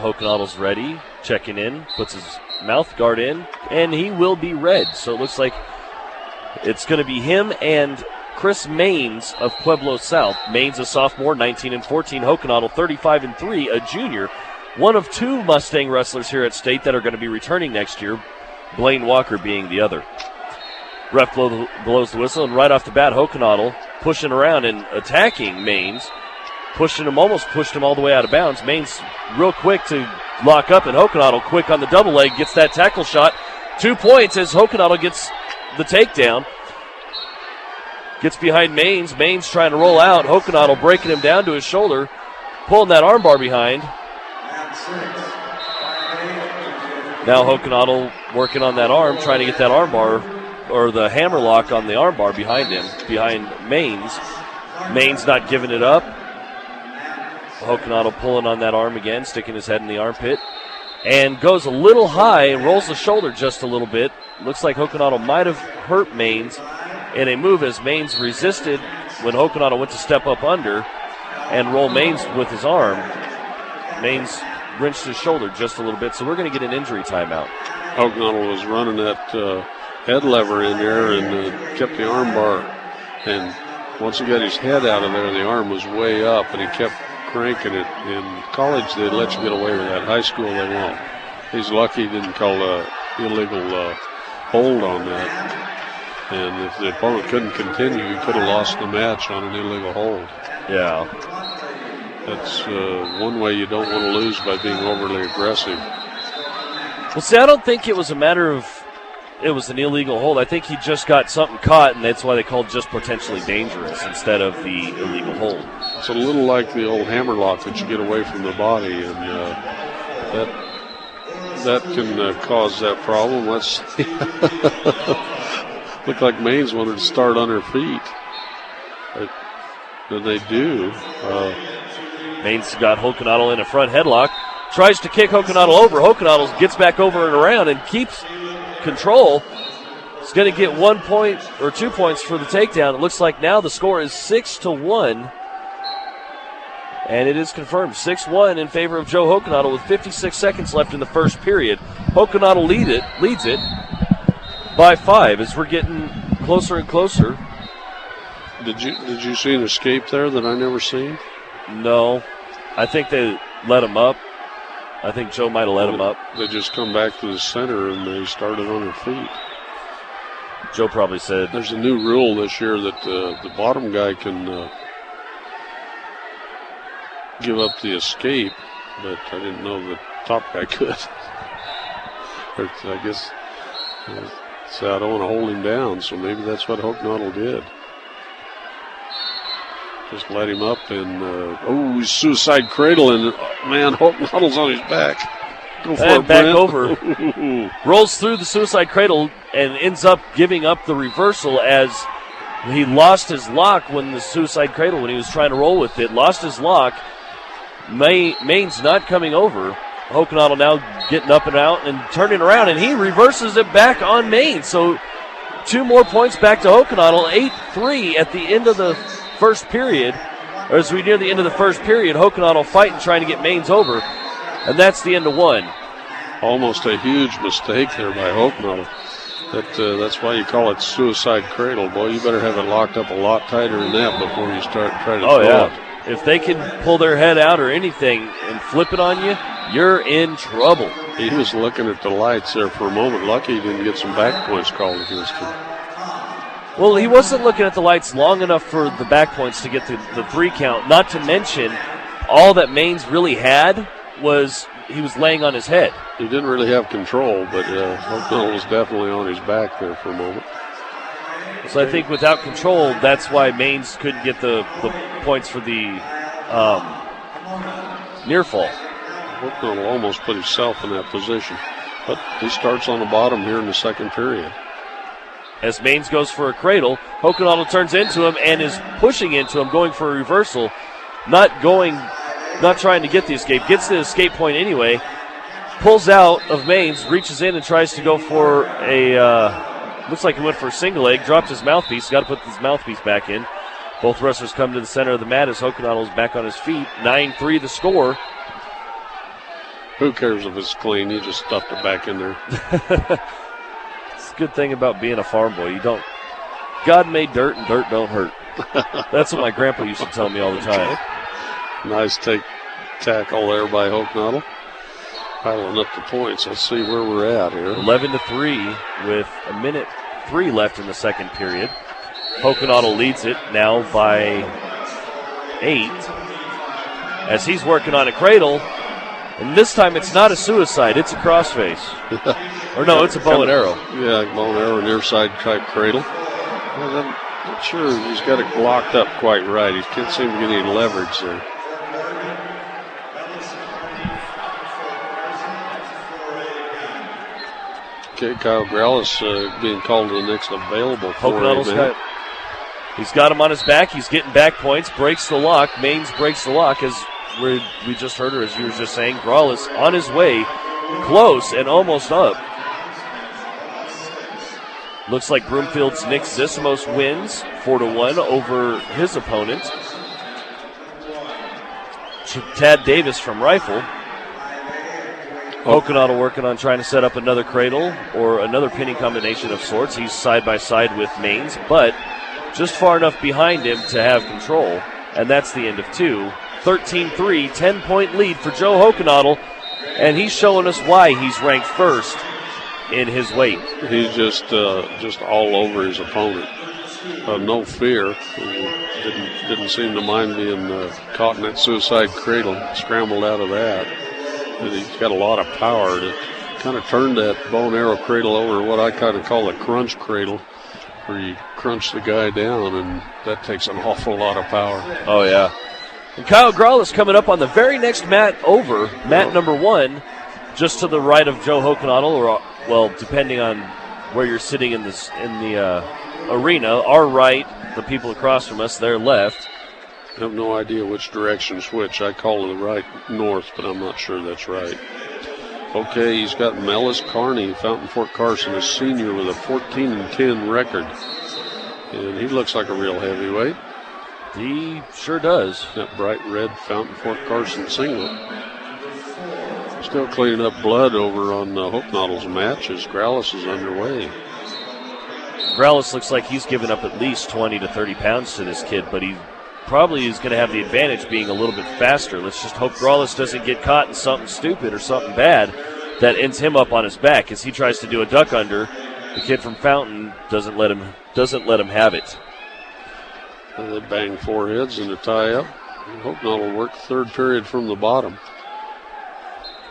Hochanadel's ready, checking in, puts his mouth guard in, and he will be red. So it looks like it's going to be him and Chris Maynes of Pueblo South. Maynes, a sophomore, 19-14. Hochanadel, 35-3, a junior. One of two Mustang wrestlers here at State that are going to be returning next year, Blaine Walker being the other. Ref blows the whistle, and right off the bat, Hochanadel pushing around and attacking Maynes. Almost pushed him all the way out of bounds. Maynes real quick to lock up, and Hochanadel quick on the double leg, gets that tackle shot. 2 points as Hochanadel gets the takedown. Gets behind Maynes. Maynes trying to roll out. Hochanadel breaking him down to his shoulder, pulling that armbar behind. Now Hochanadel working on that arm, trying to get that armbar, or the hammer lock on the armbar behind him, behind Maynes. Maynes not giving it up. Hochanadel pulling on that arm again, sticking his head in the armpit, and goes a little high and rolls the shoulder just a little bit. Looks like Hochanadel might have hurt Maynes in a move as Maynes resisted when Hochanadel went to step up under and roll Maynes with his arm. Maynes wrenched his shoulder just a little bit, so we're going to get an injury timeout. Hochanadel was running that head lever in there and kept the arm bar, and once he got his head out of there, the arm was way up, and he kept cranking it. In college, they let you get away with that. High school, they won't. He's lucky he didn't call an illegal hold on that. And if the opponent couldn't continue, he could have lost the match on an illegal hold. Yeah. That's one way you don't want to lose, by being overly aggressive. Well, see, I don't think it was a matter of it was an illegal hold. I think he just got something caught, and that's why they called just potentially dangerous instead of the illegal hold. It's a little like the old hammer lock that you get away from the body, and that can cause that problem. Let's see. Looked like Maynes wanted to start on her feet. But they do. Maynes got Hochanadel in a front headlock. Tries to kick Hochanadel over. Hochanadel gets back over and around and keeps control. He's going to get 1 point or 2 points for the takedown. It looks like now the score is 6-1. And it is confirmed, 6-1 in favor of Joe Hochanadel with 56 seconds left in the first period. Hochanadel leads it by 5 as we're getting closer and closer. Did you see an escape there that I never seen? No. I think they let him up. I think Joe might have let him up. They just come back to the center and they started on their feet. Joe probably said. There's a new rule this year that the bottom guy can give up the escape, but I didn't know the top guy could. I guess so I don't want to hold him down, so maybe that's what Hochanadel did. Just let him up, and he's suicide cradle, and man, Hochanadel's on his back. Go for it, back over. Rolls through the suicide cradle and ends up giving up the reversal as he lost his lock when the suicide cradle, when he was trying to roll with it, lost his lock. Maynes not coming over. Hochanadel now getting up and out and turning around, and he reverses it back on Maynes. So 2 more points back to Hochanadel, 8-3 at the end of the first period. Or as we near the end of the first period, Hochanadel fighting, trying to get Maynes over, and that's the end of 1. Almost a huge mistake there by Hochanadel. That's why you call it suicide cradle. Boy, you better have it locked up a lot tighter than that before you start trying to throw it. If they can pull their head out or anything and flip it on you, you're in trouble. He was looking at the lights there for a moment. Lucky he didn't get some back points called against him. Well, he wasn't looking at the lights long enough for the back points to get the 3 count. Not to mention, all that Maynes really had was he was laying on his head. He didn't really have control, but Hochanadel was definitely on his back there for a moment. So I think without control, that's why Maynes couldn't get the points for the near fall. Hochanadel almost put himself in that position. But he starts on the bottom here in the second period. As Maynes goes for a cradle, Hochanadel turns into him and is pushing into him, going for a reversal. Not trying to get the escape. Gets the escape point anyway. Pulls out of Maynes, reaches in and tries to go for a... looks like he went for a single leg, dropped his mouthpiece. Got to put his mouthpiece back in. Both wrestlers come to the center of the mat as Hochanadel is back on his feet. 9-3 the score. Who cares if it's clean? You just stuffed it back in there. It's a good thing about being a farm boy. God made dirt and dirt don't hurt. That's what my grandpa used to tell me all the time. Okay. Nice tackle there by Hochanadel. Piling up the points. Let's see where we're at here. 11-3 with 1:03 left in the second period. Hochanadel leads it now by 8 as he's working on a cradle. And this time it's not a suicide, it's a crossface. Or no, it's a bow and arrow. Yeah, bow and arrow, near side type cradle. Well, I'm not sure he's got it blocked up quite right. He can't seem to get any leverage there. Okay, Kyle Grallis being called to the next available for he's got him on his back. He's getting back points, breaks the lock. Maynes breaks the lock as we just heard her, as you were just saying. Grallis on his way, close and almost up. Looks like Broomfield's Nick Zissimos wins 4-1 over his opponent, Tad Davis from Rifle. Hochanadel working on trying to set up another cradle or another pinning combination of sorts. He's side by side with Maynes, but just far enough behind him to have control. And that's the end of 2. 13-3, 10-point lead for Joe Hochanadel, and he's showing us why he's ranked first in his weight. He's just all over his opponent. No fear. Didn't seem to mind being caught in that suicide cradle. Scrambled out of that. And he's got a lot of power to kind of turn that bow and arrow cradle over what I kind of call a crunch cradle, where you crunch the guy down, and that takes an awful lot of power. Oh, yeah. And Kyle Grallis coming up on the very next mat over, mat number 1, just to the right of Joe Hochanadel, or, well, depending on where you're sitting in the arena. Our right, the people across from us, their left. I have no idea which direction's which. I call the right north, but I'm not sure that's right. Okay, he's got Mellis Carney, Fountain Fort Carson, a senior with a 14-10 record. And he looks like a real heavyweight. He sure does. That bright red Fountain Fort Carson singlet. Still cleaning up blood over on Hochnadel's match as Grallis is underway. Grallis looks like he's given up at least 20 to 30 pounds to this kid, but he probably is going to have the advantage being a little bit faster. Let's just hope Grallis doesn't get caught in something stupid or something bad that ends him up on his back as he tries to do a duck under. The kid from Fountain doesn't let him have it. And they bang foreheads in a tie-up. Hochanadel will work third period from the bottom.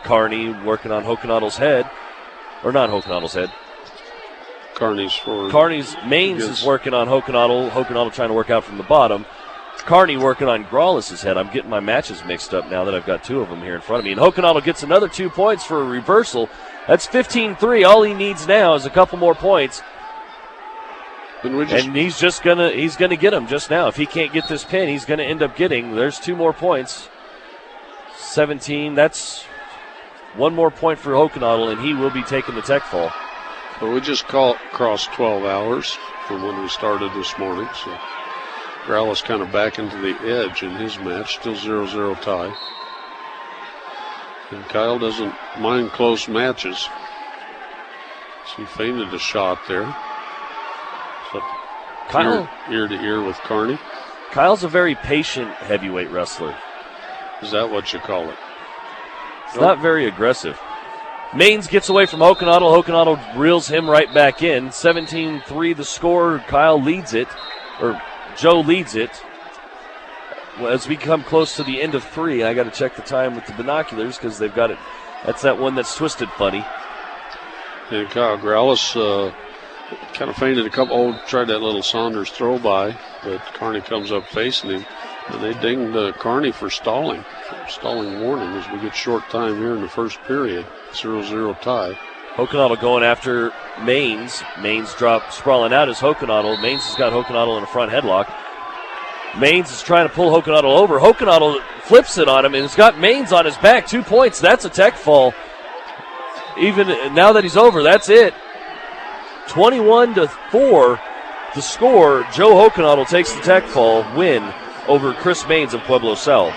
Carney working on Hochanadel's head. Or not Hochanadel's head. Maynes is working on Hochanadel. Hochanadel trying to work out from the bottom. Carney working on Grallis' head. I'm getting my matches mixed up now that I've got 2 of them here in front of me. And Hochanadel gets another 2 points for a reversal. That's 15-3. All he needs now is a couple more points. And he's gonna get them just now. If he can't get this pin, he's gonna end up getting. There's 2 more points. 17. That's 1 more point for Hochanadel, and he will be taking the tech fall. So we just crossed 12 hours from when we started this morning. So Grallis kind of back into the edge in his match. Still 0-0 tie. And Kyle doesn't mind close matches. So he feinted a shot there. So Kyle, ear to ear with Carney. Kyle's a very patient heavyweight wrestler. Is that what you call it? It's not very aggressive. Maynes gets away from Hochanadel. Hochanadel reels him right back in. 17-3 the score. Kyle leads it, or Joe leads it. As we come close to the end of 3, I got to check the time with the binoculars because they've got it. That's that one that's twisted funny. And Kyle Grallis kind of feinted a couple. Tried that little Saunders throw by, but Carney comes up facing him. And they dinged Carney for stalling warning as we get short time here in the first period. 0-0 tie. Hochanadel going after Maynes. Maynes sprawling out as Hochanadel. Maynes has got Hochanadel in a front headlock. Maynes is trying to pull Hochanadel over. Hochanadel flips it on him and has got Maynes on his back. 2 points. That's a tech fall. Even now that he's over, that's it. 21-4 the score. Joe Hochanadel takes the tech fall win over Chris Maynes of Pueblo South.